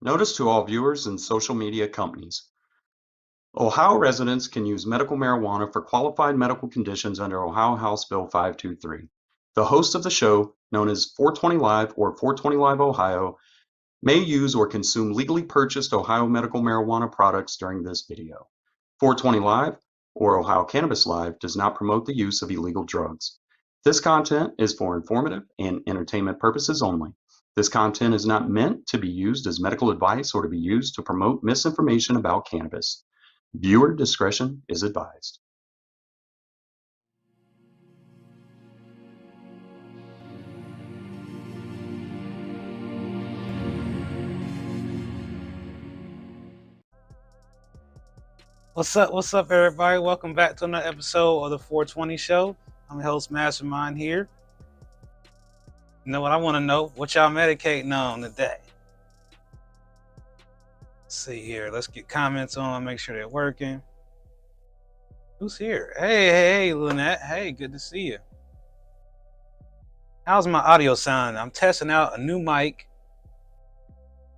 Notice to all viewers and social media companies. Ohio residents can use medical marijuana for qualified medical conditions under Ohio House Bill 523. The host of the show, known as 420 Live or 420 Live Ohio, may use or consume legally purchased Ohio medical marijuana products during this video. 420 Live or Ohio Cannabis Live does not promote the use of illegal drugs. This content is for informative and entertainment purposes only. This content is not meant to be used as medical advice or to be used to promote misinformation about cannabis. Viewer discretion is advised. What's up, everybody? Welcome back to another episode of the 420 Show. I'm your host, Mastamynd here. You know what I want to know? What y'all medicating on today? Let's see here. Let's get comments on, make sure they're working. Who's here? Hey, Lynette. Hey, good to see you. How's my audio sound? I'm testing out a new mic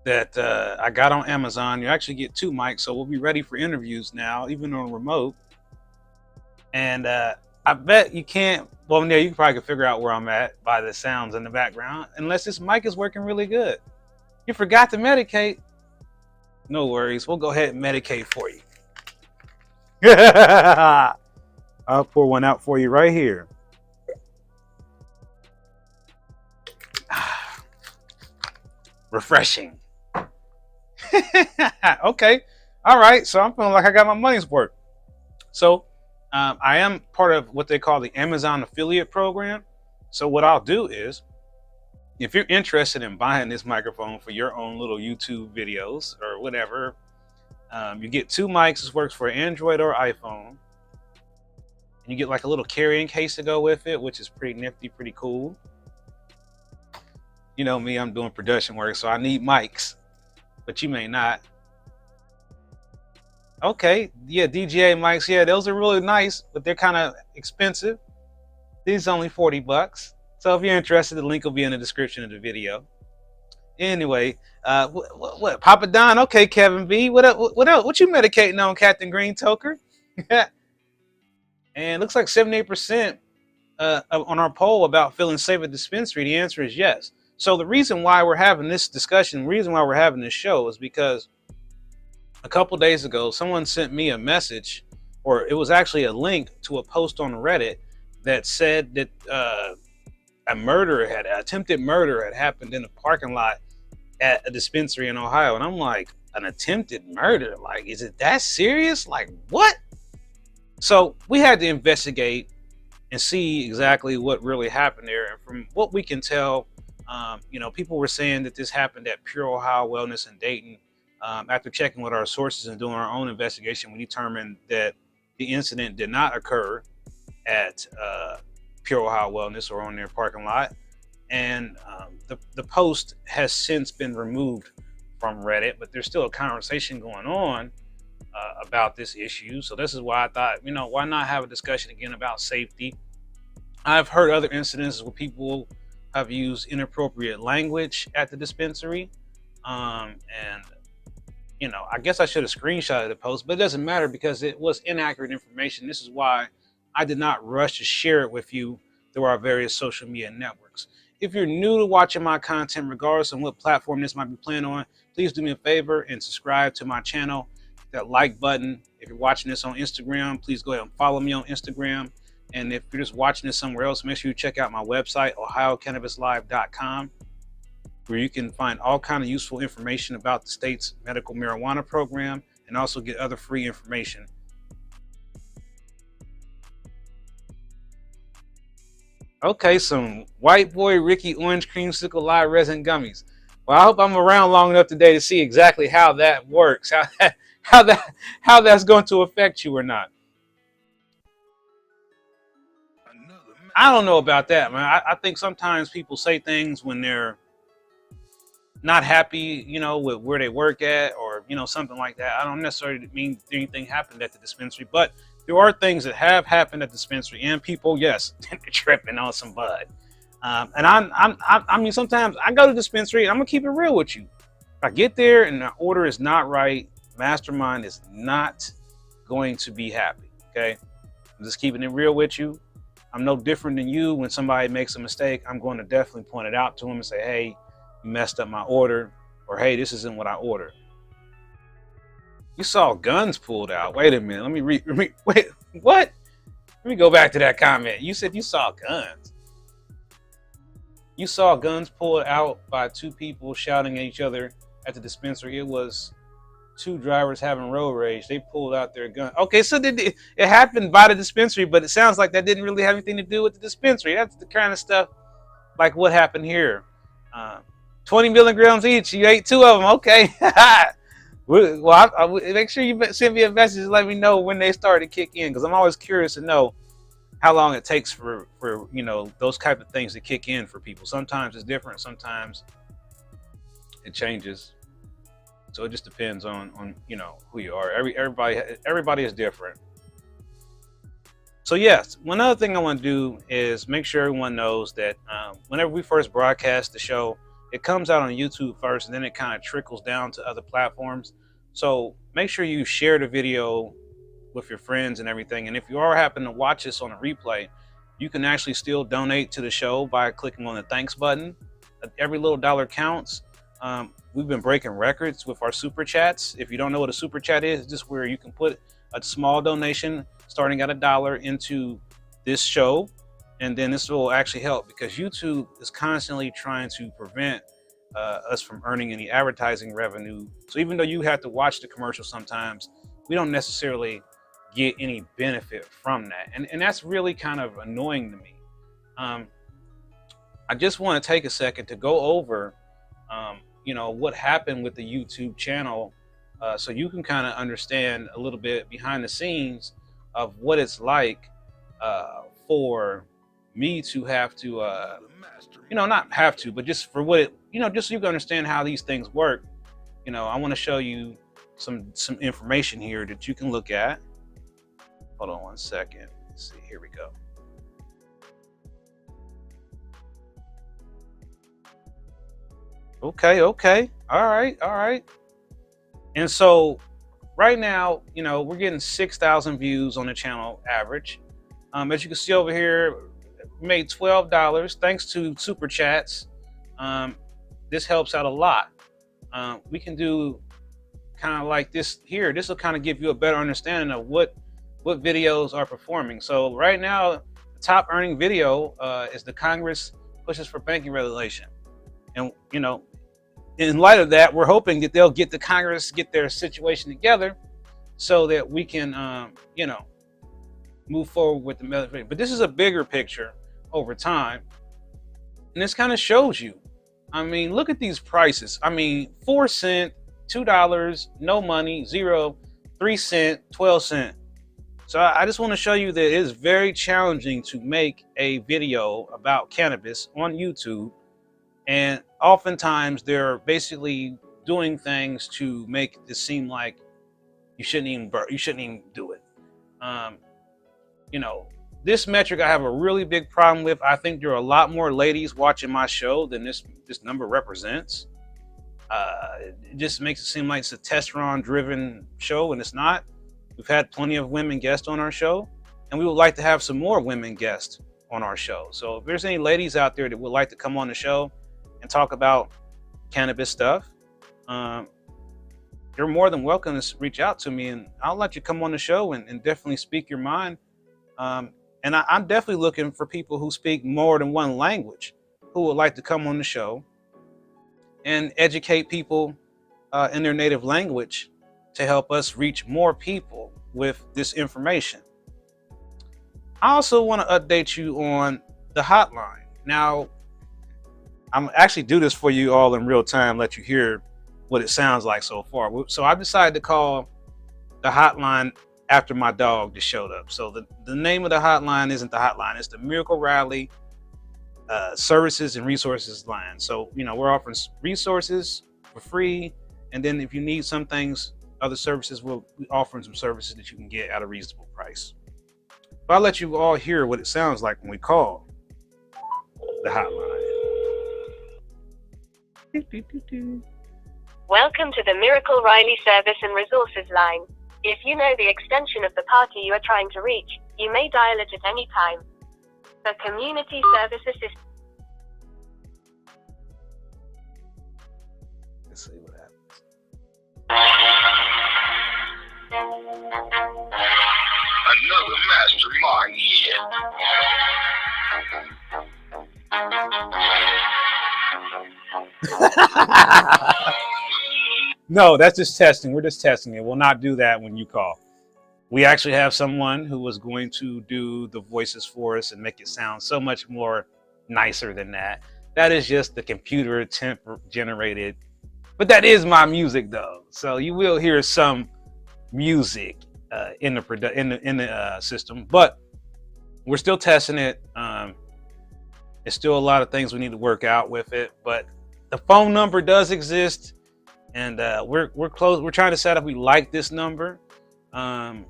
that I got on Amazon. You actually get two mics, so we'll be ready for interviews now, even on remote. And I bet you can't, well, yeah, you probably can figure out where I'm at by the sounds in the background, unless this mic is working really good. You forgot to medicate. No worries, we'll go ahead and medicate for you. I'll pour one out for you right here. Refreshing. Okay, all right, so I'm feeling like I got my money's worth. So I am part of what they call the Amazon affiliate program. So what I'll do is, if you're interested in buying this microphone for your own little YouTube videos or whatever, you get two mics. This works for Android or iPhone. And you get like a little carrying case to go with it, which is pretty nifty, pretty cool. You know me, I'm doing production work, so I need mics, but you may not. Okay, yeah, DJI mics, yeah, those are really nice, but they're kind of expensive. These are only $40. So if you're interested, the link will be in the description of the video. Anyway, what Papa Don? Okay, Kevin B. What up? What else? What you medicating on, Captain Green Toker? And it looks like 78% on our poll about feeling safe at dispensary. The answer is yes. So the reason why we're having this discussion, the reason why we're having this show is because a couple days ago, someone sent me a message, or it was actually a link to a post on Reddit that said that an attempted murder had happened in a parking lot at a dispensary in Ohio. And I'm like, an attempted murder? Like, is it that serious? Like, what? So we had to investigate and see exactly what really happened there. And from what we can tell, people were saying that this happened at Pure Ohio Wellness in Dayton. After checking with our sources and doing our own investigation, we determined that the incident did not occur at Pure Ohio Wellness or on their parking lot. And the post has since been removed from Reddit, but there's still a conversation going on about this issue. So this is why I thought, why not have a discussion again about safety? I've heard other incidents where people have used inappropriate language at the dispensary. I guess I should have screenshotted the post, but it doesn't matter because it was inaccurate information. This is why I did not rush to share it with you through our various social media networks. If you're new to watching my content, regardless of what platform this might be playing on, please do me a favor and subscribe to my channel. That like button. If you're watching this on Instagram, please go ahead and follow me on Instagram. And if you're just watching this somewhere else, make sure you check out my website, ohiocannabislive.com, where you can find all kinds of useful information about the state's medical marijuana program and also get other free information. Okay, some White Boy Ricky Orange Creamsicle Live Resin Gummies. Well, I hope I'm around long enough today to see exactly how that works, how that's going to affect you or not. I don't know about that, man. I think sometimes people say things when they're not happy, with where they work at or, something like that. I don't necessarily mean anything happened at the dispensary, but there are things that have happened at the dispensary and people, yes, they're tripping on some bud. And I mean, sometimes I go to the dispensary and I'm gonna keep it real with you. I get there and the order is not right, Mastamynd is not going to be happy. Okay, I'm just keeping it real with you. I'm no different than you. When somebody makes a mistake, I'm going to definitely point it out to them and say, hey, you messed up my order, or hey, this isn't what I ordered. You saw guns pulled out. Wait a minute. Let me wait, what? Let me go back to that comment. You said you saw guns. You saw guns pulled out by two people shouting at each other at the dispensary. It was two drivers having road rage. They pulled out their gun. Okay, so it happened by the dispensary, but it sounds like that didn't really have anything to do with the dispensary. That's the kind of stuff like what happened here. 20 milligrams each. You ate 2 of them. Okay. Well, I make sure you send me a message and let me know when they start to kick in, because I'm always curious to know how long it takes for those type of things to kick in for people. Sometimes it's different. Sometimes it changes. So it just depends on who you are. Everybody is different. So yes, one other thing I want to do is make sure everyone knows that whenever we first broadcast the show, it comes out on YouTube first, and then it kind of trickles down to other platforms. So make sure you share the video with your friends and everything. And if you are happen to watch this on a replay, you can actually still donate to the show by clicking on the thanks button. Every little dollar counts. We've been breaking records with our super chats. If you don't know what a super chat is, it's just where you can put a small donation starting at $1 into this show. And then this will actually help, because YouTube is constantly trying to prevent us from earning any advertising revenue. So even though you have to watch the commercial sometimes, we don't necessarily get any benefit from that. And that's really kind of annoying to me. I just want to take a second to go over, what happened with the YouTube channel, so you can kind of understand a little bit behind the scenes of what it's like for me to have to, not have to, but just for what it, just so you can understand how these things work. I want to show you some information here that you can look at. Hold on one second. Let's see. Here we go. Okay. All right. And so right now, we're getting 6,000 views on the channel average. As you can see over here, we made $12 thanks to super chats. This helps out a lot. We can do kind of like this here. This will kind of give you a better understanding of what videos are performing. So right now, the top earning video is the Congress pushes for banking regulation. And, in light of that, we're hoping that they'll get the Congress, get their situation together so that we can, move forward with the military. But this is a bigger picture over time. And this kind of shows you, look at these prices. 4 cents, $2, no money, 0, 3 cents, 12 cents. So I just want to show you that it is very challenging to make a video about cannabis on YouTube. And oftentimes they're basically doing things to make this seem like you shouldn't even do it. This metric I have a really big problem with. I think there are a lot more ladies watching my show than this number represents. It just makes it seem like it's a testosterone driven show, and it's not. We've had plenty of women guests on our show, and we would like to have some more women guests on our show. So if there's any ladies out there that would like to come on the show and talk about cannabis stuff, you're more than welcome to reach out to me, and I'll let you come on the show and definitely speak your mind. And I'm definitely looking for people who speak more than one language who would like to come on the show and educate people in their native language to help us reach more people with this information. I also want to update you on the hotline. Now, I'm actually do this for you all in real time, let you hear what it sounds like so far. So I decided to call the hotline after my dog just showed up. So the name of the hotline isn't the hotline, it's the Miracle Rally Services and Resources line. So, we're offering resources for free. And then if you need some things, other services, we're offering some services that you can get at a reasonable price. But I'll let you all hear what it sounds like when we call the hotline. Welcome to the Miracle Riley Service and Resources line. If you know the extension of the party you are trying to reach, you may dial it at any time. For community service assistance. Let's see what happens. Another mastermind here. No, that's just testing. We're just testing it. We'll not do that when you call. We actually have someone who was going to do the voices for us and make it sound so much more nicer than that. That is just the computer generated. But that is my music though. So you will hear some music in the system, but we're still testing it. There's still a lot of things we need to work out with it, but the phone number does exist, and we're close. We're trying to set up. We like this number, and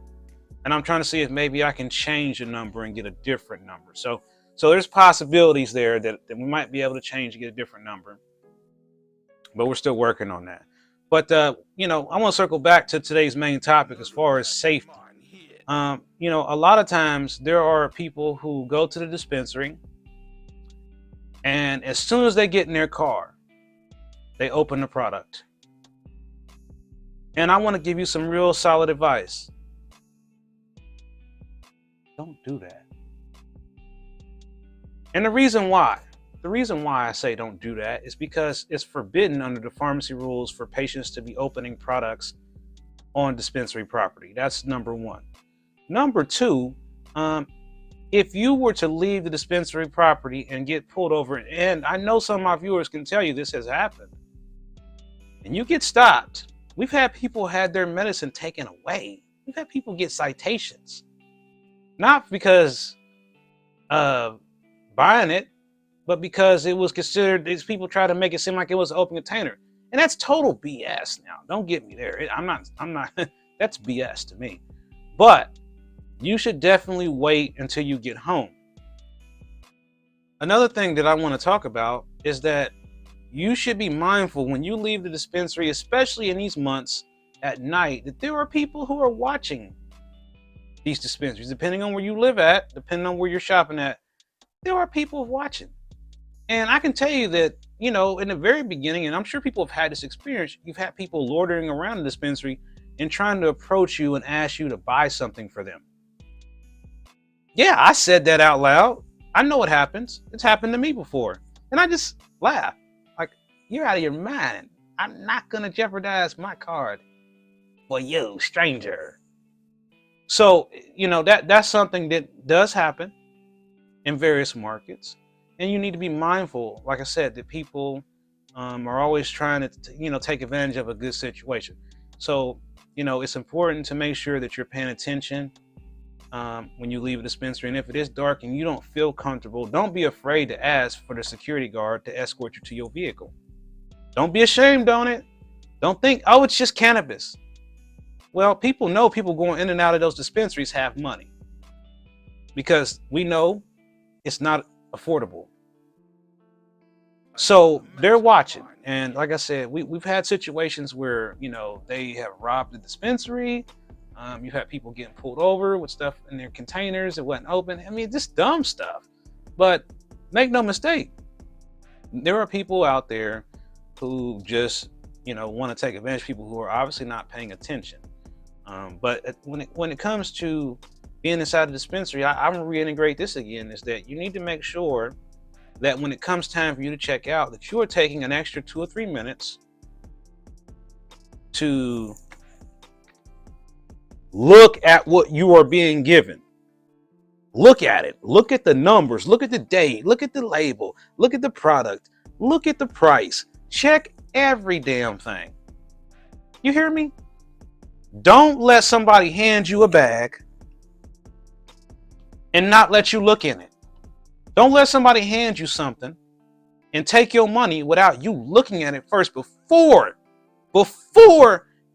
I'm trying to see if maybe I can change the number and get a different number. So there's possibilities there that we might be able to change and get a different number, but we're still working on that. But you know, I want to circle back to today's main topic as far as safety. You know, a lot of times there are people who go to the dispensary, and as soon as they get in their car, they open the product. And I want to give you some real solid advice. Don't do that. And the reason why I say don't do that is because it's forbidden under the pharmacy rules for patients to be opening products on dispensary property. That's number one. Number two, if you were to leave the dispensary property and get pulled over, and I know some of my viewers can tell you this has happened, and you get stopped. We've had people had their medicine taken away. We've had people get citations, not because of buying it, but because it was considered, these people try to make it seem like it was an open container. And that's total BS now. Don't get me there. I'm not, that's BS to me. But you should definitely wait until you get home. Another thing that I want to talk about is that you should be mindful when you leave the dispensary, especially in these months at night, that there are people who are watching these dispensaries. Depending on where you live at, depending on where you're shopping at, there are people watching. And I can tell you that, you know, in the very beginning, and I'm sure people have had this experience, you've had people loitering around the dispensary and trying to approach you and ask you to buy something for them. Yeah, I said that out loud. I know what happens. It's happened to me before. And I just laugh. Like, you're out of your mind. I'm not going to jeopardize my card for you, stranger. So, you know, that's something that does happen in various markets. And you need to be mindful, like I said, that people are always trying to, you know, take advantage of a good situation. So, you know, it's important to make sure that you're paying attention when you leave a dispensary. And if it is dark and you don't feel comfortable, don't be afraid to ask for the security guard to escort you to your vehicle. Don't be ashamed on it. Don't think, oh, it's just cannabis. Well, people know people going in and out of those dispensaries have money, because we know it's not affordable. So they're watching. And like I said, we've had situations where, you know, they have robbed the dispensary. You've had people getting pulled over with stuff in their containers that wasn't open. I mean, just dumb stuff. But make no mistake, there are people out there who just, you know, want to take advantage of people who are obviously not paying attention. But when it comes to being inside the dispensary, I'm gonna reintegrate this again, is that you need to make sure that when it comes time for you to check out, that you are taking an extra 2 or 3 minutes to look at what you are being given. Look at it. Look at the numbers. Look at the date. Look at the label. Look at the product. Look at the price. Check every damn thing. You hear me? Don't let somebody hand you a bag and not let you look in it. Don't let somebody hand you something and take your money without you looking at it first before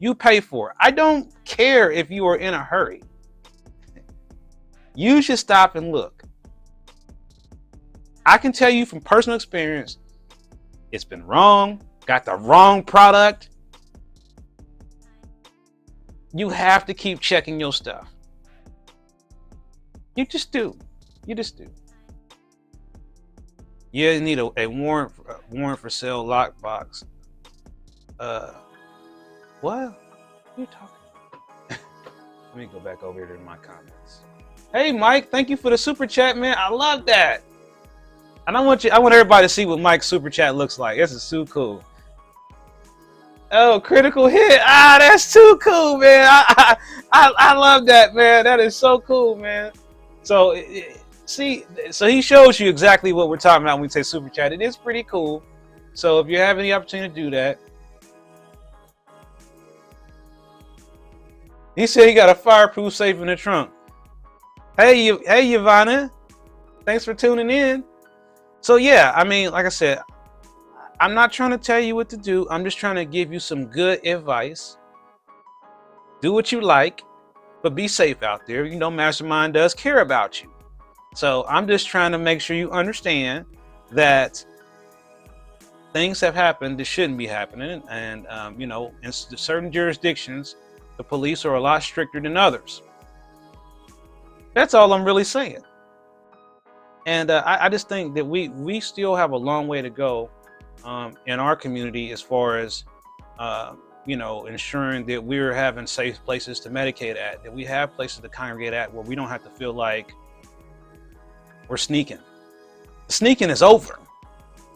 you pay for it. I don't care if you are in a hurry. You should stop and look. I can tell you from personal experience, it's been wrong, got the wrong product, You have to keep checking your stuff. You just do. You just do. You need a warrant for sale lockbox. What are you talking about? Let me go back over here to my comments. Hey Mike, thank you for the super chat, man. I love that. And I want everybody to see what Mike's super chat looks like. This is so cool. Oh, critical hit. That's too cool, man. I love that, man. That is so cool, man. So see, so he shows you exactly what we're talking about when we say super chat. It is pretty cool. So if you have any opportunity to do that. He said he got a fireproof safe in the trunk. Hey, Yvonne. Thanks for tuning in. So yeah, I mean, like I said, I'm not trying to tell you what to do. I'm just trying to give you some good advice. Do what you like, but be safe out there. You know, Mastamynd does care about you. So I'm just trying to make sure you understand that things have happened that shouldn't be happening. And, you know, in certain jurisdictions, the police are a lot stricter than others. That's all I'm really saying. And I just think that we still have a long way to go in our community as far as, you know, ensuring that we're having safe places to medicate at, that we have places to congregate at where we don't have to feel like we're sneaking. Sneaking is over.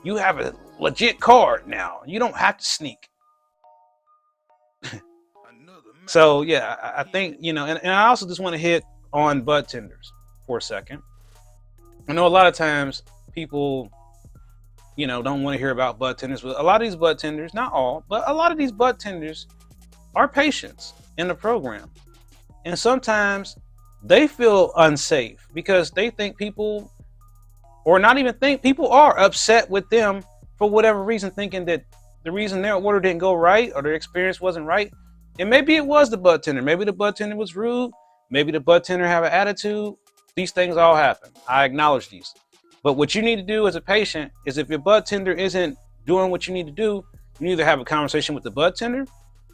You have a legit card now. You don't have to sneak. So yeah, I think, you know, and I also just want to hit on bud tenders for a second. I know a lot of times people, you know, don't want to hear about bud tenders, but a lot of these bud tenders, not all, but a lot of these bud tenders are patients in the program. And sometimes they feel unsafe because they think people, or not even think, people are upset with them for whatever reason, thinking that the reason their order didn't go right or their experience wasn't right. And maybe it was the bud tender. Maybe the bud tender was rude. Maybe the bud tender have an attitude. These things all happen. I acknowledge these. But what you need to do as a patient is, if your bud tender isn't doing what you need to do, you need to have a conversation with the bud tender.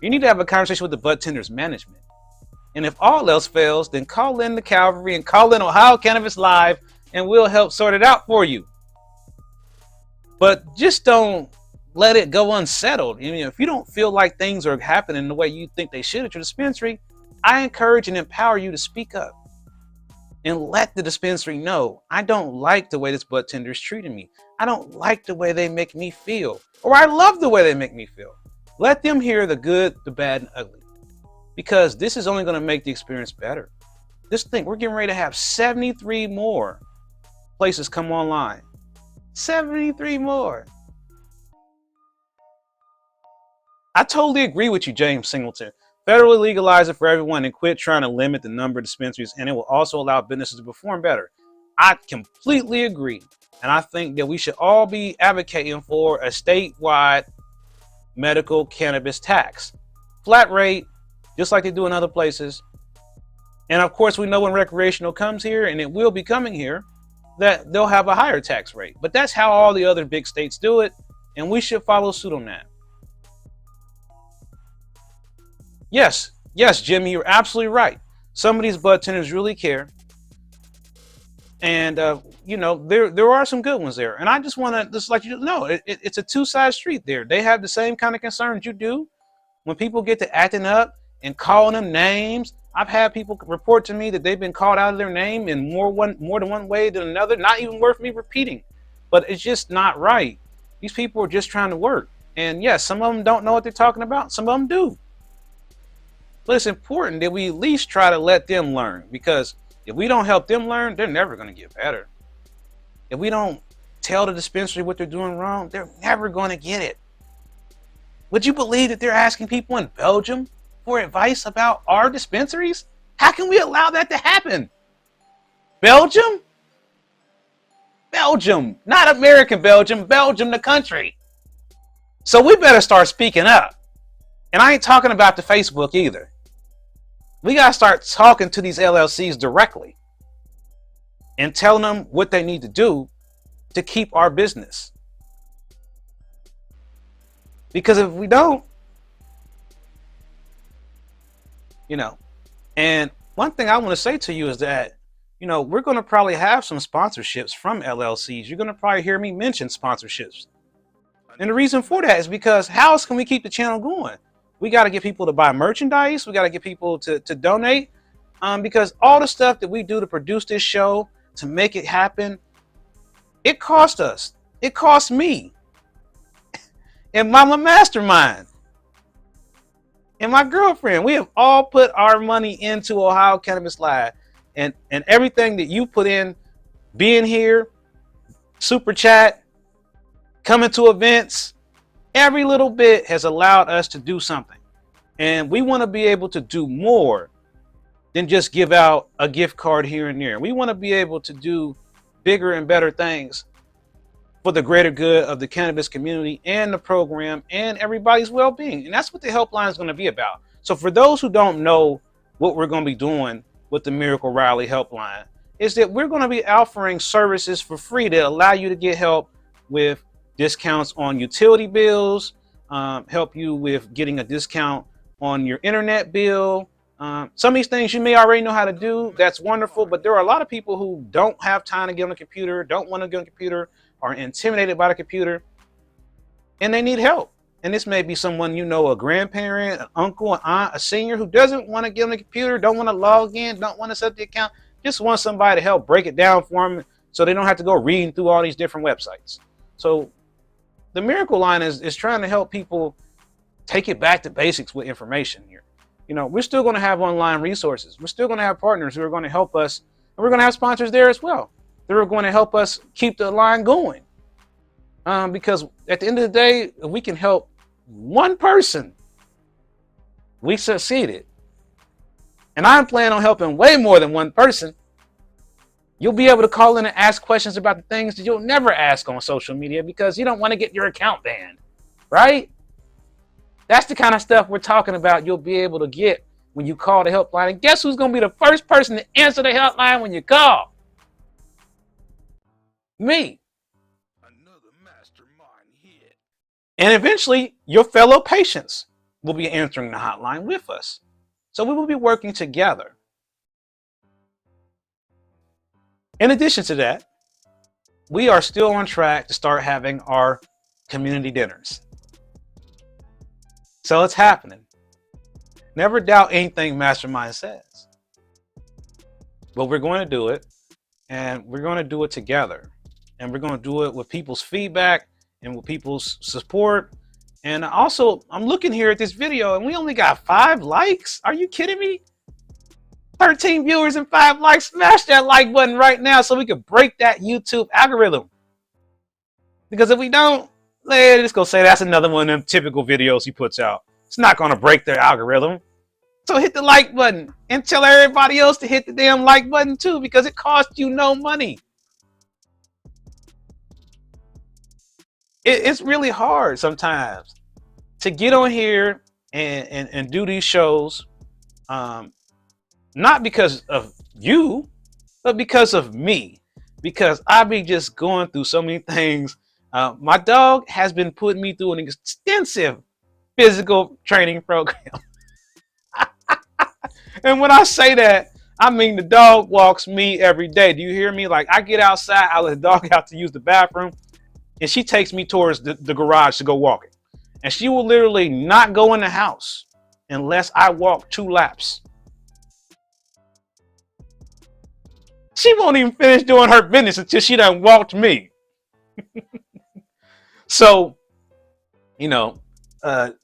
You need to have a conversation with the bud tender's management. And if all else fails, then call in the Calvary and call in Ohio Cannabis Live, and we'll help sort it out for you. But just don't let it go unsettled. I mean, if you don't feel like things are happening the way you think they should at your dispensary, I encourage and empower you to speak up and let the dispensary know, I don't like the way this bud tender is treating me. I don't like the way they make me feel, or I love the way they make me feel. Let them hear the good, the bad, and ugly, because this is only going to make the experience better. Just think, we're getting ready to have 73 more places come online. 73 more. I totally agree with you, James Singleton. Federally legalize it for everyone and quit trying to limit the number of dispensaries, and it will also allow businesses to perform better. I completely agree. And I think that we should all be advocating for a statewide medical cannabis tax. Flat rate, just like they do in other places. And of course, we know when recreational comes here, and it will be coming here, that they'll have a higher tax rate. But that's how all the other big states do it, and we should follow suit on that. Yes, Jimmy, you're absolutely right. Some of these bud tenders really care. And, you know, there are some good ones there. And I just want to just let you know, it's a two-sided street there. They have the same kind of concerns you do. When people get to acting up and calling them names, I've had people report to me that they've been called out of their name in more than one way than another. Not even worth me repeating. But it's just not right. These people are just trying to work. And yes, some of them don't know what they're talking about. Some of them do. But it's important that we at least try to let them learn, because if we don't help them learn, they're never going to get better. If we don't tell the dispensary what they're doing wrong, they're never going to get it. Would you believe that they're asking people in Belgium for advice about our dispensaries? How can we allow that to happen? Belgium? Belgium, not American Belgium, Belgium the country. So we better start speaking up. And I ain't talking about the Facebook either. We got to start talking to these LLCs directly and telling them what they need to do to keep our business. Because if we don't, you know. And one thing I want to say to you is that, we're going to probably have some sponsorships from LLCs. You're going to probably hear me mention sponsorships. And the reason for that is because how else can we keep the channel going? We got to get people to buy merchandise. We got to get people to donate. Because all the stuff that we do to produce this show, to make it happen, it cost us. It cost me. And Mama Mastermind. And my girlfriend. We have all put our money into Ohio Cannabis Live. And everything that you put in, being here, super chat, coming to events, every little bit has allowed us to do something. And we want to be able to do more than just give out a gift card here and there. We want to be able to do bigger and better things for the greater good of the cannabis community and the program and everybody's well-being. And that's what the helpline is going to be about. So for those who don't know what we're going to be doing with the Miracle Riley helpline, is that we're going to be offering services for free that allow you to get help with discounts on utility bills, help you with getting a discount on your internet bill. Some of these things you may already know how to do. That's wonderful. But there are a lot of people who don't have time to get on the computer, don't want to get on the computer, are intimidated by the computer, and they need help. And this may be someone, a grandparent, an uncle, an aunt, a senior who doesn't want to get on the computer, don't want to log in, don't want to set the account, just want somebody to help break it down for them so they don't have to go reading through all these different websites. So the Miracle Line is trying to help people take it back to basics with information here. We're still going to have online resources. We're still going to have partners who are going to help us, and we're going to have sponsors there as well. They're going to help us keep the line going. Because at the end of the day, if we can help one person, we succeeded. And I'm planning on helping way more than one person. You'll be able to call in and ask questions about the things that you'll never ask on social media because you don't want to get your account banned, right? That's the kind of stuff we're talking about you'll be able to get when you call the helpline. And guess who's going to be the first person to answer the helpline when you call? Me. Another mastermind hit. And eventually, your fellow patients will be answering the hotline with us. So we will be working together. In addition to that, we are still on track to start having our community dinners. So it's happening. Never doubt anything Mastermind says. But we're going to do it, and we're going to do it together. And we're going to do it with people's feedback and with people's support. And also, I'm looking here at this video, and we only got 5 likes. Are you kidding me? 13 viewers and 5 likes. Smash that like button right now so we can break that YouTube algorithm. Because if we don't, they're just going to say that's another one of them typical videos he puts out. It's not going to break their algorithm. So hit the like button and tell everybody else to hit the damn like button too, because it costs you no money. It's really hard sometimes to get on here and do these shows. Not because of you, but because of me. Because I be just going through so many things. My dog has been putting me through an extensive physical training program. And when I say that, I mean the dog walks me every day. Do you hear me? Like, I get outside, I let the dog out to use the bathroom, and she takes me towards the garage to go walking. And she will literally not go in the house unless I walk 2 laps. She won't even finish doing her business until she done walked me. So,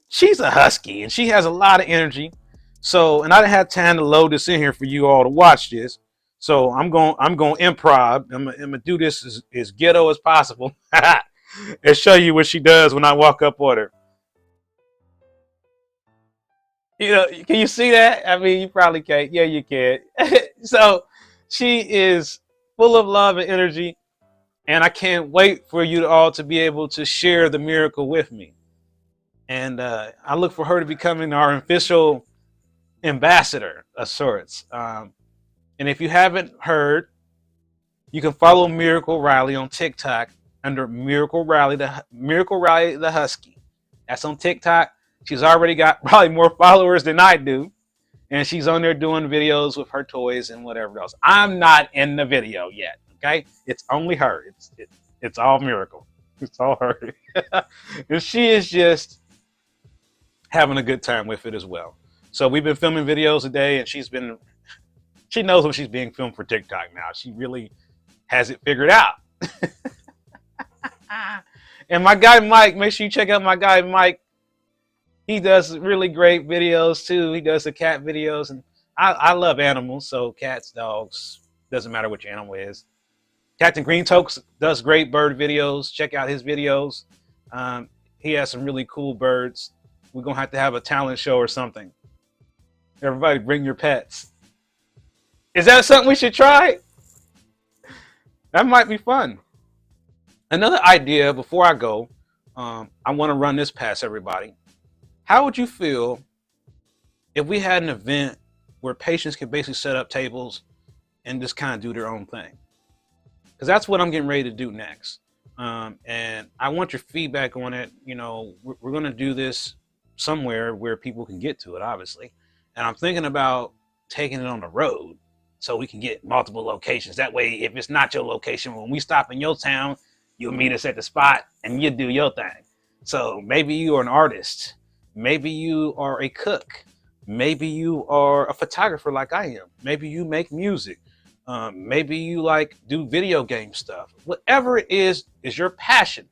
she's a husky and she has a lot of energy. So, and I didn't have time to load this in here for you all to watch this. So I'm going improv. I'm gonna do this as ghetto as possible and show you what she does when I walk up on her. Can you see that? I mean, you probably can't. Yeah, you can. So she is full of love and energy, and I can't wait for you all to be able to share the miracle with me. And I look for her to becoming our official ambassador of sorts. And if you haven't heard, you can follow Miracle Riley on TikTok under Miracle Riley the Husky. That's on TikTok. She's already got probably more followers than I do. and she's on there doing videos with her toys and whatever else. I'm not in the video yet. Okay, it's only her. It's all Miracle. It's all her. And she is just having a good time with it as well. So we've been filming videos a day, and she knows when she's being filmed for TikTok now. She really has it figured out. And my guy Mike, make sure you check out my guy Mike. He does really great videos too. He does the cat videos, and I love animals, so cats, dogs, doesn't matter what your animal is. Captain Green Tokes does great bird videos. Check out his videos. He has some really cool birds. We're gonna have a talent show or something. Everybody bring your pets. Is that something we should try? That might be fun. Another idea before I go, I want to run this past everybody. How would you feel if we had an event where patients could basically set up tables and just kind of do their own thing? Because that's what I'm getting ready to do next. And I want your feedback on it. You know, we're going to do this somewhere where people can get to it, obviously. And I'm thinking about taking it on the road so we can get multiple locations. That way, if it's not your location, when we stop in your town, you'll meet us at the spot and you do your thing. So maybe you are an artist. Maybe you are a cook. Maybe you are a photographer like I am. Maybe you make music. Maybe you do video game stuff. Whatever it is your passion.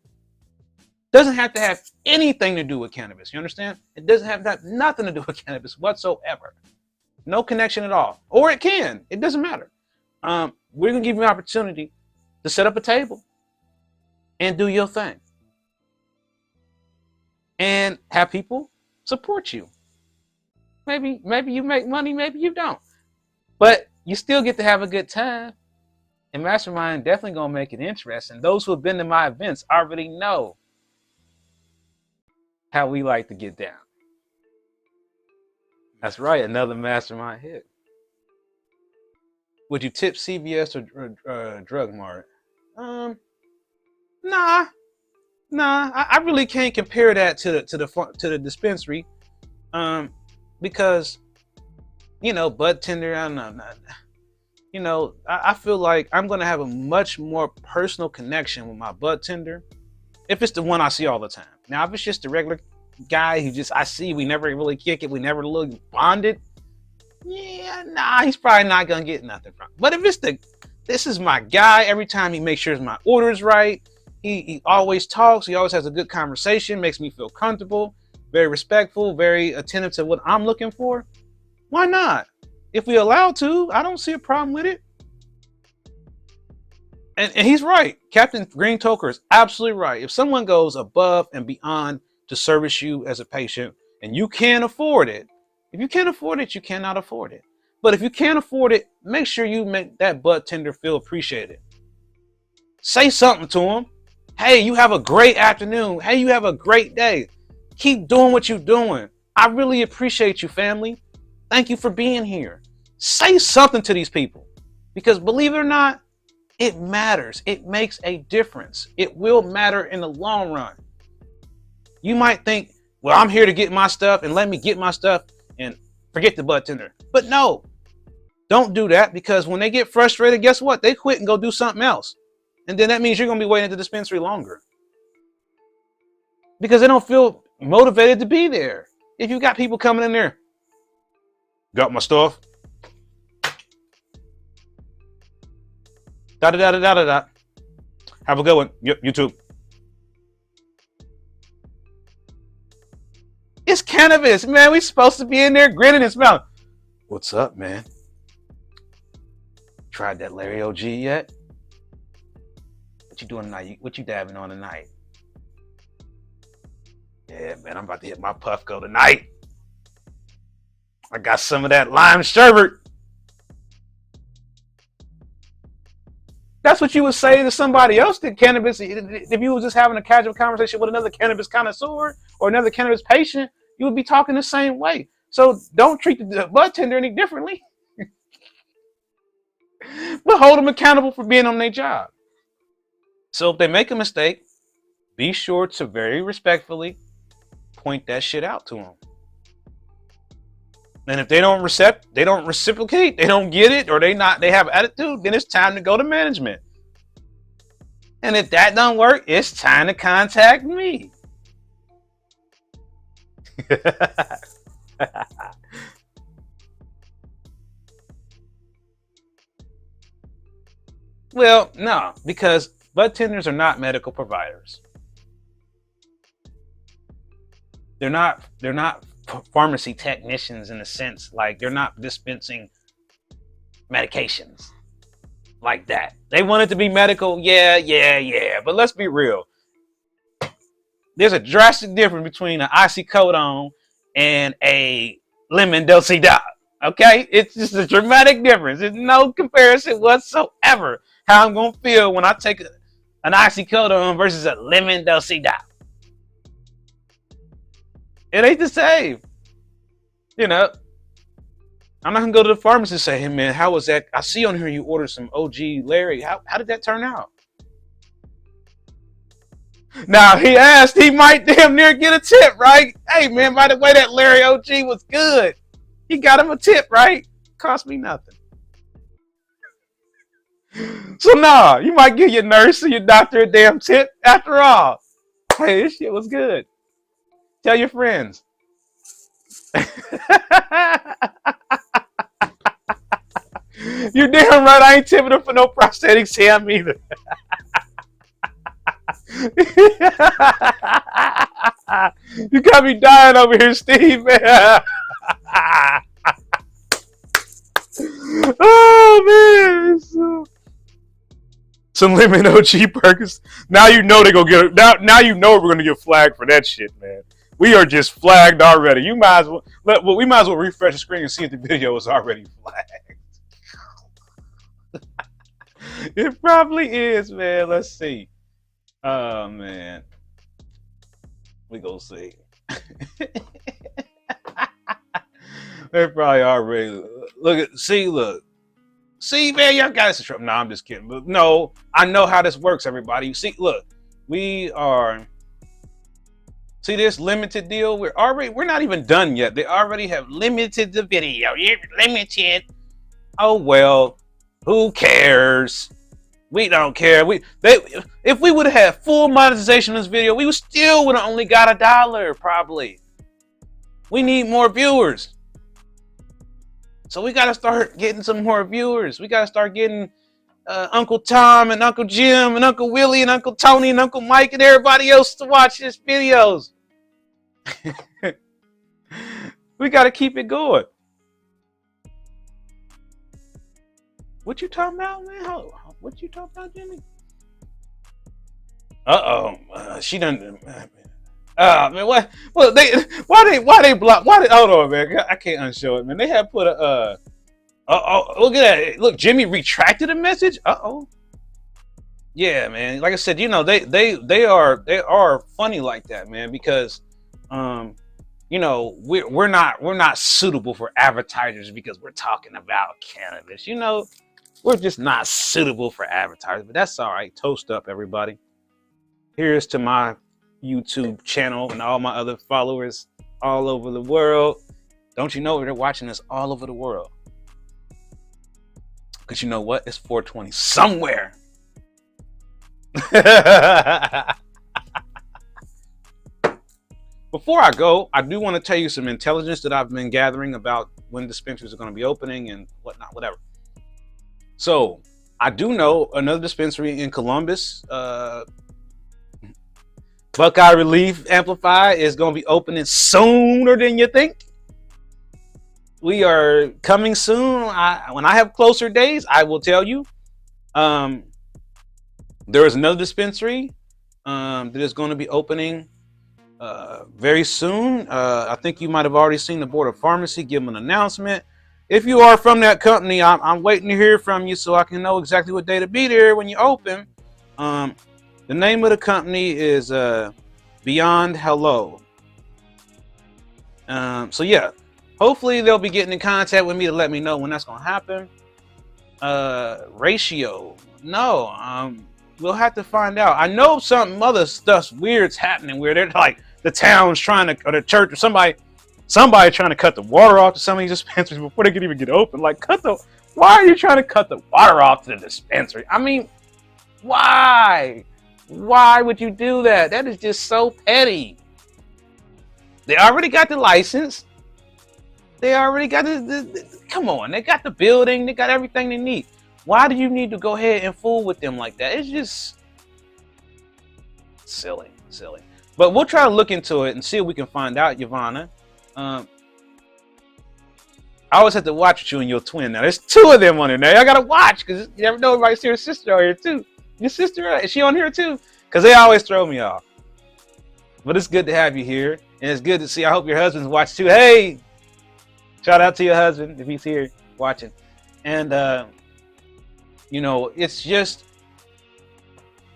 Doesn't have to have anything to do with cannabis. You understand? It doesn't have nothing to do with cannabis whatsoever. No connection at all. Or it can. It doesn't matter. We're going to give you an opportunity to set up a table and do your thing. And have people support you. Maybe you make money, maybe you don't. But you still get to have a good time. And Mastamynd definitely going to make it interesting. Those who have been to my events already know how we like to get down. That's right, another Mastamynd hit. Would you tip CVS or Drug Mart? Nah. I really can't compare that to the dispensary, because budtender. I don't know. I feel like I'm gonna have a much more personal connection with my budtender if it's the one I see all the time. Now, if it's just a regular guy who I see, we never really kick it, we never look bonded. Yeah, nah, he's probably not gonna get nothing from it. But if this is my guy, every time he makes sure my order is right. He always talks. He always has a good conversation. Makes me feel comfortable. Very respectful. Very attentive to what I'm looking for. Why not? If we're allowed to, I don't see a problem with it. And he's right. Captain Green Toker is absolutely right. If someone goes above and beyond to service you as a patient, and you can't afford it, if you can't afford it, you cannot afford it. But if you can't afford it, make sure you make that budtender feel appreciated. Say something to him. Hey, you have a great afternoon. Hey, you have a great day. Keep doing what you're doing. I really appreciate you, family. Thank you for being here. Say something to these people, because believe it or not, it matters. It makes a difference. It will matter in the long run. You might think, well, I'm here to get my stuff and let me get my stuff and forget the budtender. But no, don't do that, because when they get frustrated, guess what? They quit and go do something else. And then that means you're going to be waiting at the dispensary longer, because they don't feel motivated to be there. If you got people coming in there, got my stuff, da-da-da-da-da-da-da. Have a good one. Yep, you too. It's cannabis, man. We supposed to be in there grinning and smiling. What's up, man? Tried that Larry OG yet? What you doing tonight? What you dabbing on tonight? Yeah, man, I'm about to hit my Puffco tonight. I got some of that lime sherbet. That's what you would say to somebody else that cannabis, if you was just having a casual conversation with another cannabis connoisseur or another cannabis patient, you would be talking the same way. So don't treat the budtender any differently, but hold them accountable for being on their job. So if they make a mistake, be sure to very respectfully point that shit out to them. And if they don't reciprocate, they don't get it, or they have attitude, then it's time to go to management. And if that don't work, it's time to contact me. Well, no, because budtenders are not medical providers. They're not pharmacy technicians in a sense. Like, they're not dispensing medications like that. They want it to be medical, yeah. But let's be real. There's a drastic difference between an oxycodone and a lemon dosey-dot. Okay? It's just a dramatic difference. There's no comparison whatsoever how I'm going to feel when I take an oxycodone versus a lemon dosey-dot. It ain't the same. You know, I'm not going to go to the pharmacy and say, hey, man, how was that? I see on here you ordered some OG Larry. How did that turn out? Now, he asked, he might damn near get a tip, right? Hey, man, by the way, that Larry OG was good. He got him a tip, right? Cost me nothing. So, nah, you might give your nurse or your doctor a damn tip after all. Hey, this shit was good. Tell your friends. You're damn right, I ain't tipping them for no prosthetic Sam either. You got me dying over here, Steve, man. Oh, man. Some lemon OG Perkins. Now you know they're gonna get now you know we're gonna get flagged for that shit, man. We are just flagged already. We might as well refresh the screen and see if the video is already flagged. It probably is, man. Let's see. Oh, man. We gonna see. They're probably already look. See, man, y'all got us in trouble. No, I'm just kidding. But no, I know how this works, everybody. You see, look, see this limited deal? We're not even done yet. They already have limited the video. You're limited. Oh well, who cares? We don't care. If we would have had full monetization of this video, we would have only got $1 probably. We need more viewers. So we got to start getting some more viewers. We got to start getting Uncle Tom and Uncle Jim and Uncle Willie and Uncle Tony and Uncle Mike and everybody else to watch these videos. We got to keep it going. What you talking about, man? What you talking about, Jimmy? She done. Man, what? Well, why they block? Hold on, man. I can't unshow it, man. They have put a. Look at that. Look, Jimmy retracted a message. Yeah, man. Like I said, you know, they are funny like that, man, because you know, we're not suitable for advertisers because we're talking about cannabis. You know, we're just not suitable for advertisers, but that's all right. Toast up, everybody. Here's to my YouTube channel and all my other followers all over the world. Don't you know they're watching us all over the world? Because you know what? It's 420 somewhere. Before I go, I do want to tell you some intelligence that I've been gathering about when dispensaries are going to be opening and whatnot, whatever. So I do know another dispensary in Columbus, Buckeye Relief Amplify, is going to be opening sooner than you think. We are coming soon. When I have closer days, I will tell you. There is another dispensary that is going to be opening very soon. I think you might have already seen the Board of Pharmacy give an announcement. If you are from that company, I'm waiting to hear from you so I can know exactly what day to be there when you open. The name of the company is Beyond Hello. So yeah, hopefully they'll be getting in contact with me to let me know when that's going to happen. Ratio, no, we'll have to find out. I know some other stuff's weird's happening where they're like the town's trying to, or the church or somebody Somebody trying to cut the water off to some of these dispensaries before they can even get open. Like, why are you trying to cut the water off to the dispensary? I mean, why? Why would you do that? That is just so petty. They already got the license. They already got come on, they got the building, they got everything they need. Why do you need to go ahead and fool with them like that? It's just silly. But we'll try to look into it and see if we can find out, Yvonne. I always have to watch you and your twin. Now, there's two of them on there. Now, y'all gotta watch, because you never know, everybody see your sister out here too. Your sister, is she on here too? Because they always throw me off. But it's good to have you here, and it's good to see. I hope your husband's watching too. Hey, shout out to your husband if he's here watching. And you know, it's just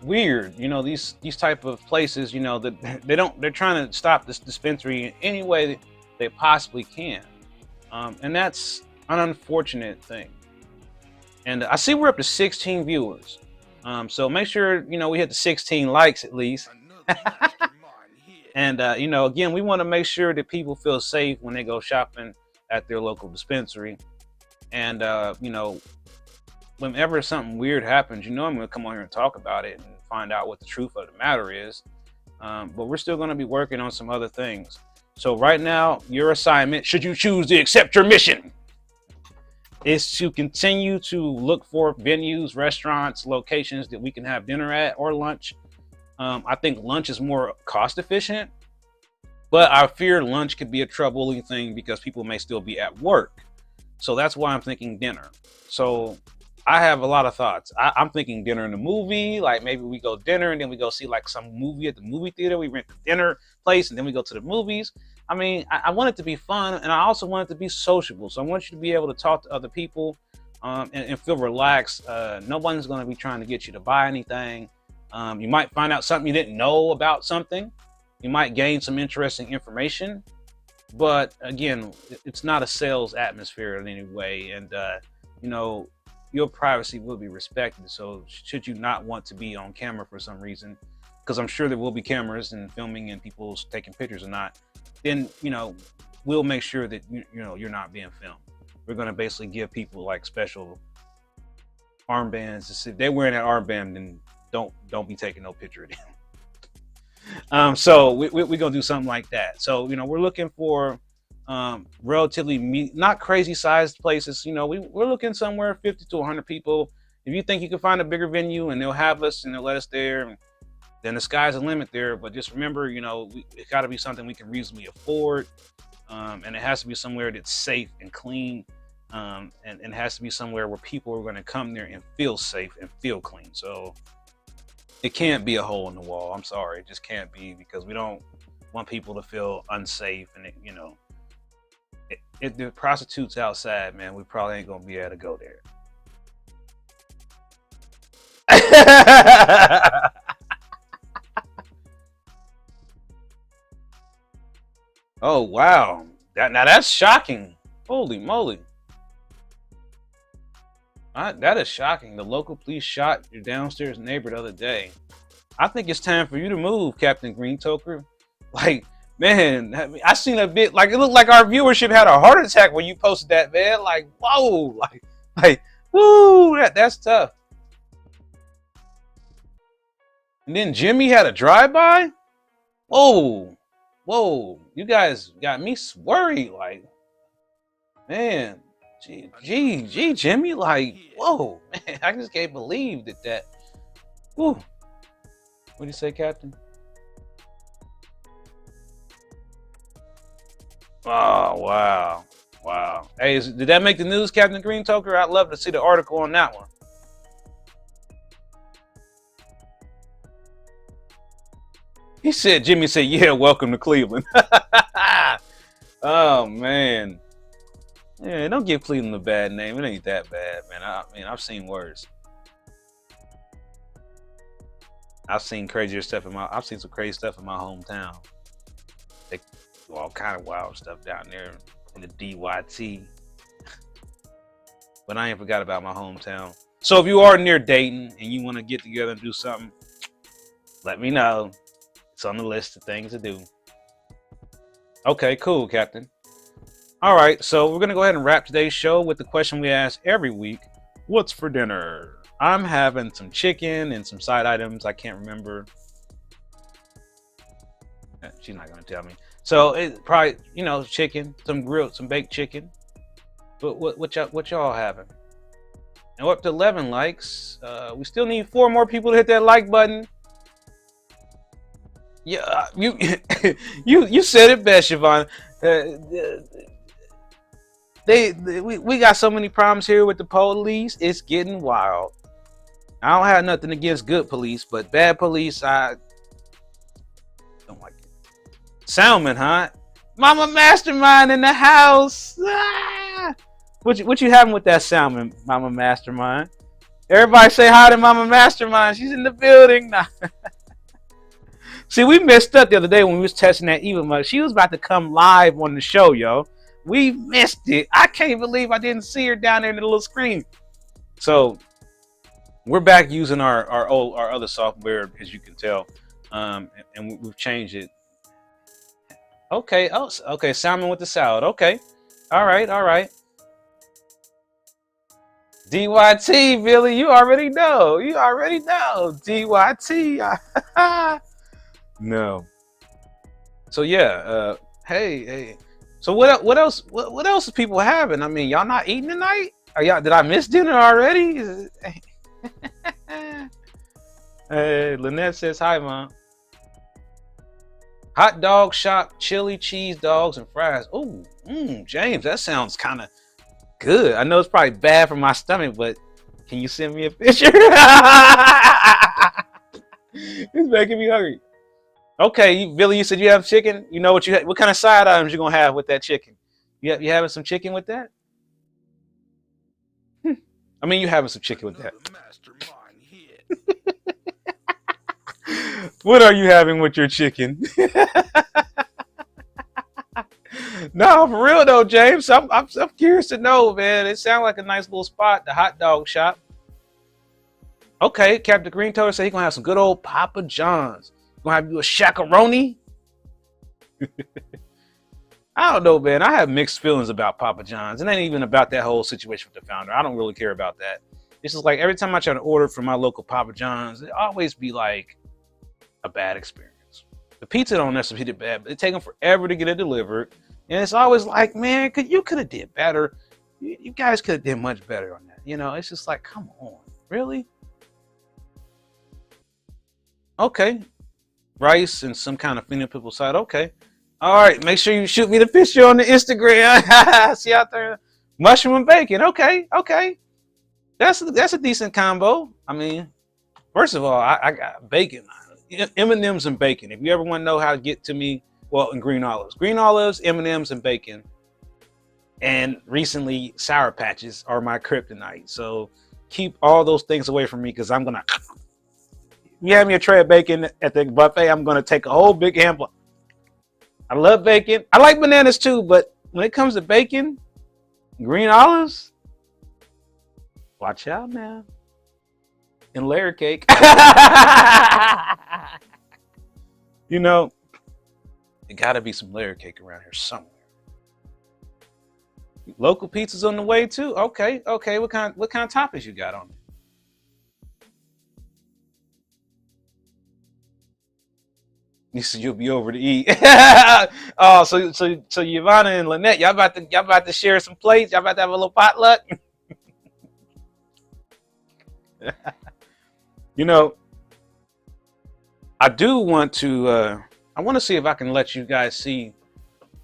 weird. You know, these type of places. You know, that they're trying to stop this dispensary in any way that they possibly can, and that's an unfortunate thing. And I see we're up to 16 viewers. So make sure, you know, we hit the 16 likes at least. And, you know, again, we want to make sure that people feel safe when they go shopping at their local dispensary. And, you know, whenever something weird happens, you know, I'm going to come on here and talk about it and find out what the truth of the matter is. But we're still going to be working on some other things. So right now, your assignment, should you choose to accept your mission, is to continue to look for venues, restaurants, locations that we can have dinner at or lunch. I think lunch is more cost efficient, but I fear lunch could be a troubling thing because people may still be at work. So that's why I'm thinking dinner. So I have a lot of thoughts. I'm thinking dinner in the movie, like maybe we go dinner and then we go see like some movie at the movie theater. We rent the dinner place and then we go to the movies. I mean, I want it to be fun, and I also want it to be sociable. So I want you to be able to talk to other people and feel relaxed. No one's going to be trying to get you to buy anything. You might find out something you didn't know about something. You might gain some interesting information. But again, it's not a sales atmosphere in any way. And, you know, your privacy will be respected. So should you not want to be on camera for some reason, because I'm sure there will be cameras and filming and people taking pictures or not, then, you know, we'll make sure that, you know, you're not being filmed. We're going to basically give people like special armbands. If they're wearing that armband, then don't be taking no picture of them. So we're going to do something like that. So, you know, we're looking for relatively not crazy sized places. You know, we're looking somewhere 50 to 100 people. If you think you can find a bigger venue and they'll have us and they'll let us there, then the sky's the limit there. But just remember, you know, it got to be something we can reasonably afford. And it has to be somewhere that's safe and clean. And it has to be somewhere where people are going to come there and feel safe and feel clean. So it can't be a hole in the wall. I'm sorry. It just can't be, because we don't want people to feel unsafe. And, you know, if the prostitutes outside, man, we probably ain't going to be able to go there. Oh, wow. Now that's shocking. Holy moly. That is shocking. The local police shot your downstairs neighbor the other day. I think it's time for you to move, Captain Green Toker. Like, man, I seen a bit, like, it looked like our viewership had a heart attack when you posted that, man. Like, whoa. Like, woo, that's tough. And then Jimmy had a drive-by? Whoa. You guys got me worried. Like, man, gee, Jimmy, like, whoa, man, I just can't believe that. Whew. What do you say, Captain? Oh, wow. Hey, did that make the news, Captain Green Toker? I'd love to see the article on that one. Jimmy said, yeah, welcome to Cleveland. Oh, man. Yeah, don't give Cleveland a bad name. It ain't that bad, man. I mean, I've seen worse. I've seen crazier stuff I've seen some crazy stuff in my hometown. They do all kind of wild stuff down there in the DYT. But I ain't forgot about my hometown. So if you are near Dayton and you want to get together and do something, let me know. It's on the list of things to do. Okay, cool, Captain. All right, so we're gonna go ahead and wrap today's show with the question we ask every week: what's for dinner? I'm having some chicken and some side items. I can't remember. She's not gonna tell me. So it probably, chicken, some grilled, some baked chicken. But what y'all having? And we're up to 11 likes. We still need 4 more people to hit that like button. Yeah, you you said it best, Siobhan. We got so many problems here with the police. It's getting wild. I don't have nothing against good police, but bad police, I don't like it. Salmon, huh? Mama Mastermind in the house. Ah! What you having with that salmon, Mama Mastermind? Everybody say hi to Mama Mastermind. She's in the building. Nah. See, we messed up the other day when we was testing that evil mug. She was about to come live on the show, yo. We missed it. I can't believe I didn't see her down there in the little screen. So we're back using our other software, as you can tell, and we've changed it. Okay. Oh, okay. Salmon with the salad. Okay. All right. DYT, Billy, you already know. DYT. No. So yeah. Hey. So what else? What else is people having? I mean, y'all not eating tonight? Did I miss dinner already? Hey, Lynette says hi, Mom. Hot dog shop, chili cheese dogs and fries. Oh, James, that sounds kind of good. I know it's probably bad for my stomach, but can you send me a picture? It's making me hungry. Okay, Billy, you said you have chicken. You know what what kind of side items you're gonna have with that chicken? You having some chicken with that? I mean, you having some chicken with that. What are you having with your chicken? No, for real though, James. I'm curious to know, man. It sounds like a nice little spot, the hot dog shop. Okay, Captain Green Toad said he's gonna have some good old Papa John's. Gonna have you a shakaroni. I don't know, man. I have mixed feelings about Papa John's. It ain't even about that whole situation with the founder. I don't really care about that. It's just like every time I try to order from my local Papa John's, it always be like a bad experience. The pizza don't necessarily be bad, but it take them forever to get it delivered. And it's always like, man, you could have did better. You guys could have did much better on that. It's just like, come on, really? Okay. Rice and some kind of phenotypical side. Okay. All right. Make sure you shoot me the picture on the Instagram. See out there. Mushroom and bacon. Okay. That's a decent combo. I mean, first of all, I got bacon. M&M's and bacon. If you ever want to know how to get to me, well, and green olives, M&M's and bacon. And recently, Sour Patches are my kryptonite. So keep all those things away from me because I'm going to... You have me a tray of bacon at the buffet, I'm going to take a whole big handful. I love bacon. I like bananas too, but when it comes to bacon, green olives, watch out now. And layer cake. There got to be some layer cake around here somewhere. Local pizza's on the way too. Okay. What kind of toppings you got on it? You said you'll be over to eat. Oh, so Yvonne and Lynette, y'all about to share some plates. Y'all about to have a little potluck. I do want to. I want to see if I can let you guys see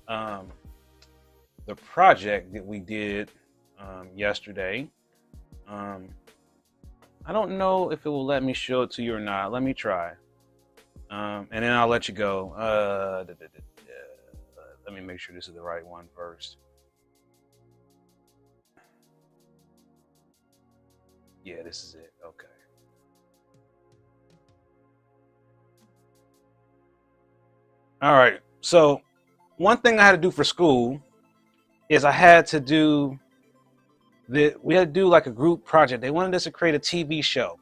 the project that we did yesterday. I don't know if it will let me show it to you or not. Let me try. And then I'll let you go. Let me make sure this is the right one first. Yeah, this is it. Okay. All right. So one thing I had to do for school is we had to do like a group project. They wanted us to create a TV show.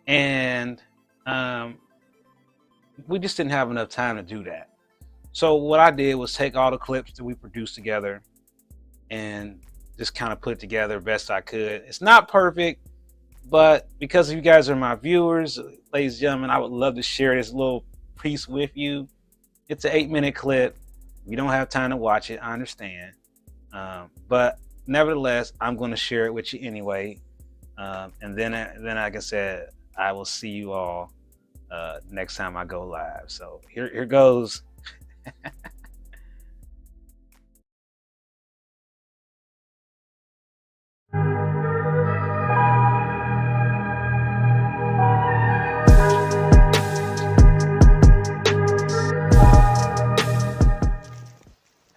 And we just didn't have enough time to do that. So what I did was take all the clips that we produced together and just kind of put it together best I could. It's not perfect, but because you guys are my viewers, ladies and gentlemen, I would love to share this little piece with you. It's an 8-minute clip. You don't have time to watch it, I understand. But nevertheless, I'm going to share it with you anyway. And then, like I said, I will see you all next time I go live. So here goes.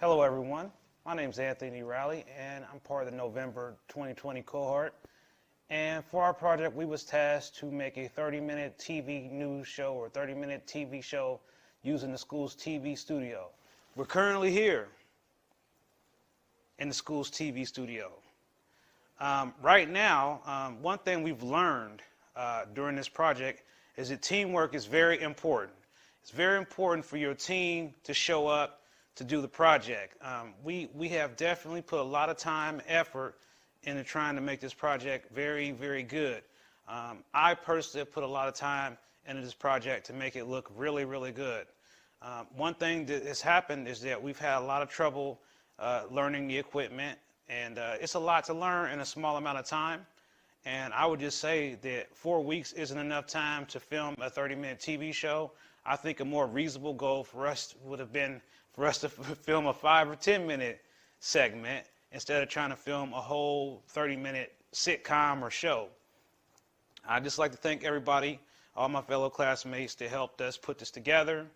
Hello everyone, my name is Anthony Riley and I'm part of the November 2020 cohort. And for our project, we was tasked to make a 30-minute TV news show or 30-minute TV show using the school's TV studio. We're currently here in the school's TV studio. Right now, one thing we've learned during this project is that teamwork is very important. It's very important for your team to show up to do the project. We have definitely put a lot of time and effort into trying to make this project very, very good. I personally have put a lot of time into this project to make it look really, really good. One thing that has happened is that we've had a lot of trouble learning the equipment, and it's a lot to learn in a small amount of time. And I would just say that 4 weeks isn't enough time to film a 30-minute TV show. I think a more reasonable goal for us would have been for us to film a 5 or 10-minute segment instead of trying to film a whole 30-minute sitcom or show. I'd just like to thank everybody, all my fellow classmates that helped us put this together.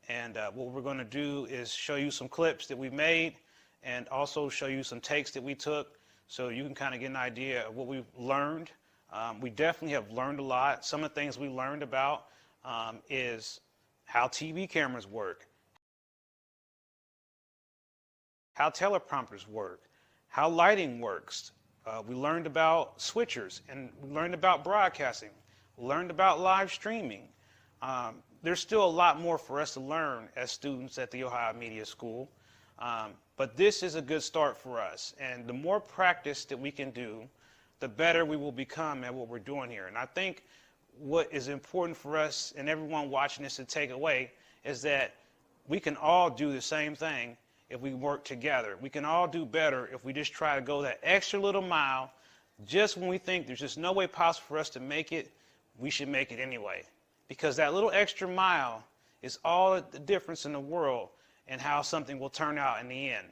And what we're going to do is show you some clips that we made and also show you some takes that we took so you can kind of get an idea of what we've learned. We definitely have learned a lot. Some of the things we learned about is how TV cameras work, how teleprompters work, how lighting works. We learned about switchers, and we learned about broadcasting. We learned about live streaming. There's still a lot more for us to learn as students at the Ohio Media School, but this is a good start for us. And the more practice that we can do, the better we will become at what we're doing here. And I think what is important for us and everyone watching this to take away is that we can all do the same thing if we work together. We can all do better if we just try to go that extra little mile. Just when we think there's just no way possible for us to make it, we should make it anyway. Because that little extra mile is all the difference in the world and how something will turn out in the end.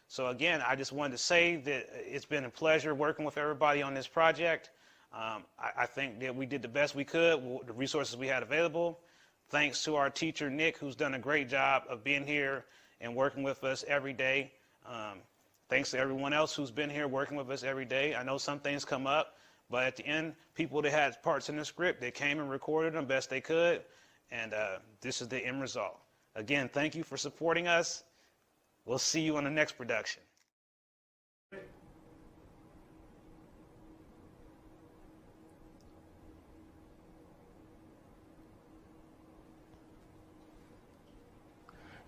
So again, I just wanted to say that it's been a pleasure working with everybody on this project. I think that we did the best we could with the resources we had available. Thanks to our teacher, Nick, who's done a great job of being here and working with us every day. Thanks to everyone else who's been here working with us every day. I know some things come up, but at the end, people that had parts in the script, they came and recorded them best they could, and this is the end result. Again, thank you for supporting us. We'll see you on the next production.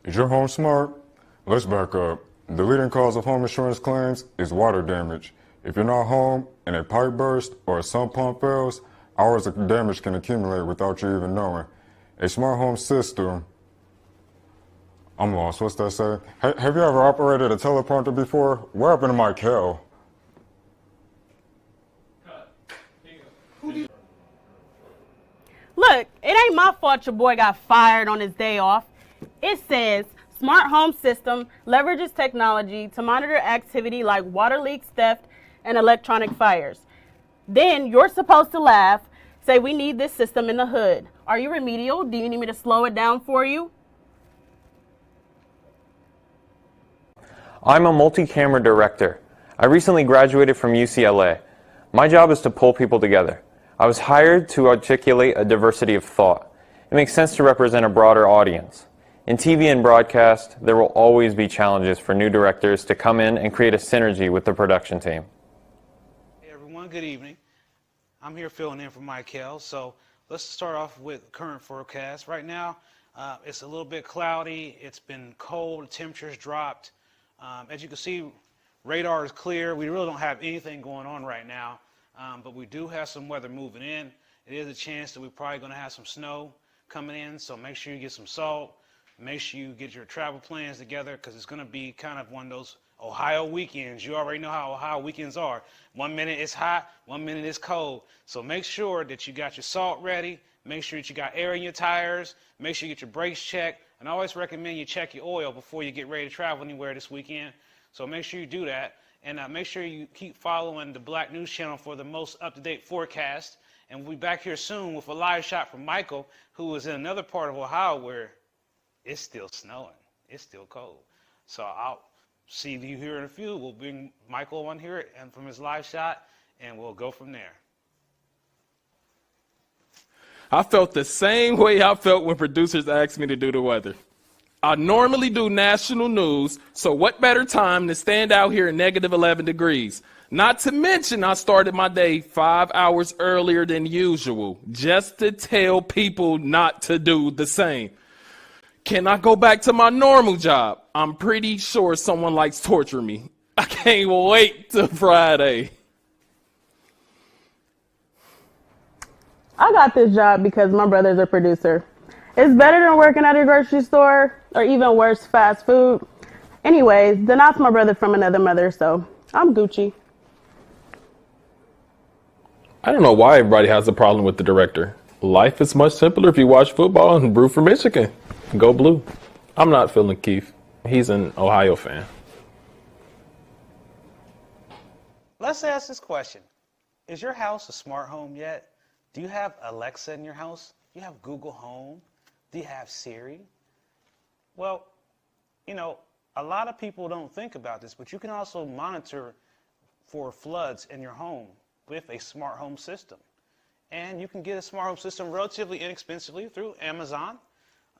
Is your home smart? Let's back up. The leading cause of home insurance claims is water damage. If you're not home and a pipe burst or a sump pump fails, hours of damage can accumulate without you even knowing. A smart home system, I'm lost, what's that say? Have you ever operated a teleprompter before? What happened to my Kel? Look, it ain't my fault your boy got fired on his day off. It says, smart home system leverages technology to monitor activity like water leaks, theft, and electronic fires. Then you're supposed to laugh, say we need this system in the hood. Are you remedial? Do you need me to slow it down for you? I'm a multi-camera director. I recently graduated from UCLA. My job is to pull people together. I was hired to articulate a diversity of thought. It makes sense to represent a broader audience. In TV and broadcast, there will always be challenges for new directors to come in and create a synergy with the production team. Hey everyone, good evening. I'm here filling in for Michael. So let's start off with current forecast. Right now, It's a little bit cloudy. It's been cold. Temperatures dropped. As you can see, radar is clear. We really don't have anything going on right now, but we do have some weather moving in. It is a chance that we're probably going to have some snow coming in, so make sure you get some salt. Make sure you get your travel plans together, because it's going to be kind of one of those Ohio weekends. You already know how Ohio weekends are. 1 minute it's hot, 1 minute it's cold. So make sure that you got your salt ready. Make sure that you got air in your tires. Make sure you get your brakes checked. And I always recommend you check your oil before you get ready to travel anywhere this weekend. So make sure you do that. And make sure you keep following the Black News Channel for the most up-to-date forecast. And we'll be back here soon with a live shot from Michael, who is in another part of Ohio where it's still snowing. It's still cold. So I'll see you here in a few. We'll bring Michael on here and from his live shot, and we'll go from there. I felt the same way I felt when producers asked me to do the weather. I normally do national news, so what better time to stand out here in negative 11 degrees? Not to mention I started my day 5 hours earlier than usual, just to tell people not to do the same. Can I go back to my normal job? I'm pretty sure someone likes torturing me. I can't wait till Friday. I got this job because my brother's a producer. It's better than working at a grocery store or even worse, fast food. Anyways, Denat's my brother from another mother, so I'm Gucci. I don't know why everybody has a problem with the director. Life is much simpler if you watch football and root for Michigan. Go Blue. I'm not feeling Keith. He's an Ohio fan. Let's ask this question. Is your house a smart home yet? Do you have Alexa in your house? Do you have Google Home? Do you have Siri? Well, you know, a lot of people don't think about this, but you can also monitor for floods in your home with a smart home system. And you can get a smart home system relatively inexpensively through Amazon.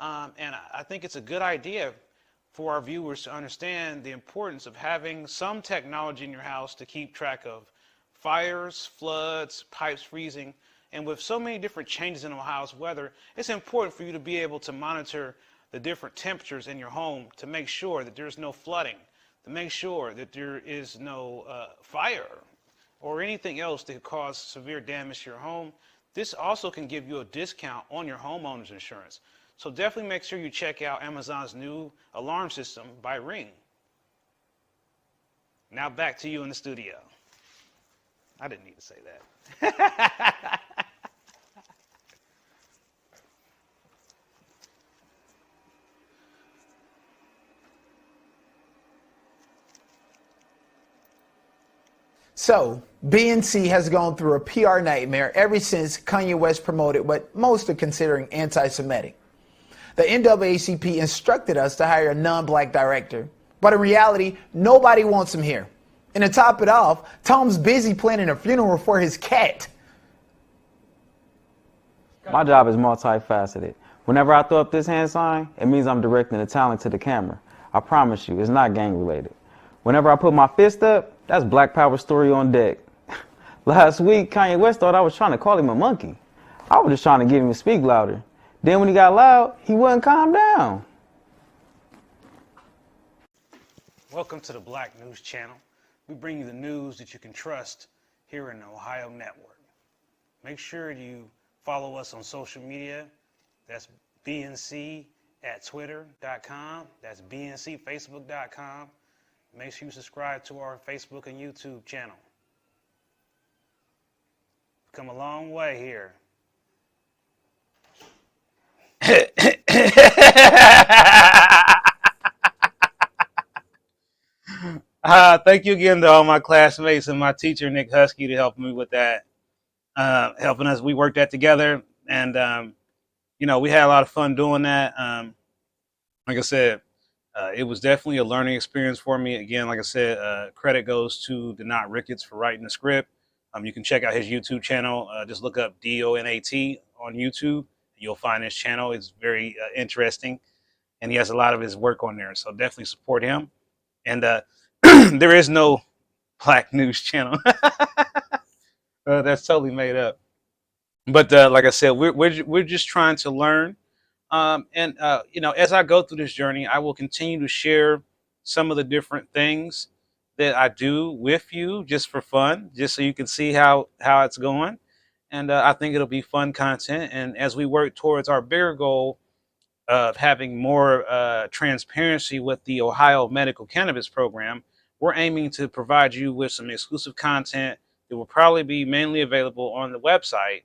And I think it's a good idea for our viewers to understand the importance of having some technology in your house to keep track of fires, floods, pipes freezing. And with so many different changes in Ohio's weather, it's important for you to be able to monitor the different temperatures in your home to make sure that there's no flooding, to make sure that there is no fire or anything else that could cause severe damage to your home. This also can give you a discount on your homeowner's insurance. So definitely make sure you check out Amazon's new alarm system by Ring. Now back to you in the studio. I didn't need to say that. So, BNC has gone through a PR nightmare ever since Kanye West promoted what most are considering anti-Semitic. The NAACP instructed us to hire a non-black director, but in reality, nobody wants him here. And to top it off, Tom's busy planning a funeral for his cat. My job is multifaceted. Whenever I throw up this hand sign, it means I'm directing the talent to the camera. I promise you, it's not gang related. Whenever I put my fist up, that's Black Power story on deck. Last week, Kanye West thought I was trying to call him a monkey. I was just trying to get him to speak louder. Then when he got loud, he wouldn't calm down. Welcome to the Black News Channel. We bring you the news that you can trust here in the Ohio Network. Make sure you follow us on social media. That's BNC at twitter.com. That's BNCfacebook.com. Make sure you subscribe to our Facebook and YouTube channel. We've come a long way here. Thank you again to all my classmates and my teacher, Nick Husky, to help me with that, helping us. We worked that together, and, you know, we had a lot of fun doing that. Like I said, it was definitely a learning experience for me. Again, like I said, credit goes to Donat Ricketts for writing the script. You can check out his YouTube channel. Just look up DONAT on YouTube. You'll find his channel. It's very interesting, and he has a lot of his work on there. So definitely support him. And there is no Black News Channel. That's totally made up. But like I said, we're just trying to learn You know, as I go through this journey, I will continue to share some of the different things that I do with you just for fun, just so you can see how it's going. And I think it'll be fun content. And as we work towards our bigger goal of having more transparency with the Ohio Medical Cannabis Program, we're aiming to provide you with some exclusive content that will probably be mainly available on the website,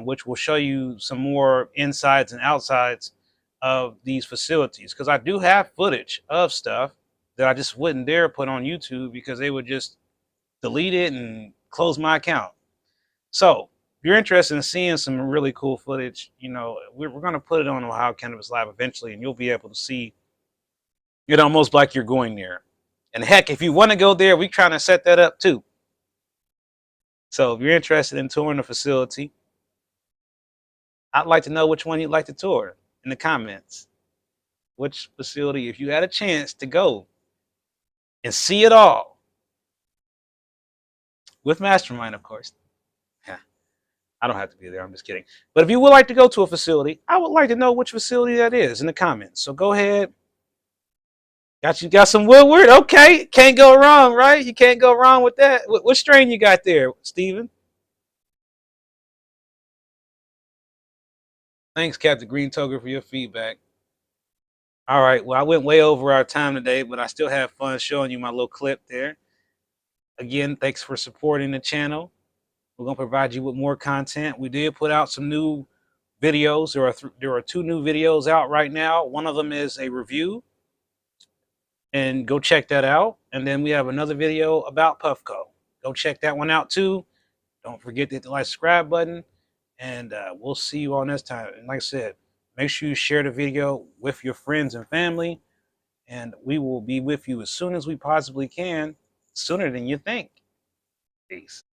which will show you some more insides and outsides of these facilities. Because I do have footage of stuff that I just wouldn't dare put on YouTube because they would just delete it and close my account. So if you're interested in seeing some really cool footage, you know, we're going to put it on Ohio Cannabis Lab eventually, and you'll be able to see it almost like you're going there. And heck, if you want to go there, we're trying to set that up too. So if you're interested in touring the facility, I'd like to know which one you'd like to tour in the comments. Which facility, if you had a chance to go and see it all, with Mastamynd, of course. Yeah, I don't have to be there, I'm just kidding. But if you would like to go to a facility, I would like to know which facility that is in the comments. So go ahead. Got some Woodward? Okay, can't go wrong, right? You can't go wrong with that. What strain you got there, Steven? Thanks, Captain Green Toger, for your feedback. All right, well, I went way over our time today, but I still have fun showing you my little clip there. Again, thanks for supporting the channel. We're going to provide you with more content. We did put out some new videos. There are 2 new videos out right now. One of them is a review, and go check that out. And then we have another video about Puffco. Go check that one out too. Don't forget to hit the like, subscribe button, and we'll see you all next time. And like I said, make sure you share the video with your friends and family, and we will be with you as soon as we possibly can, sooner than you think. Peace.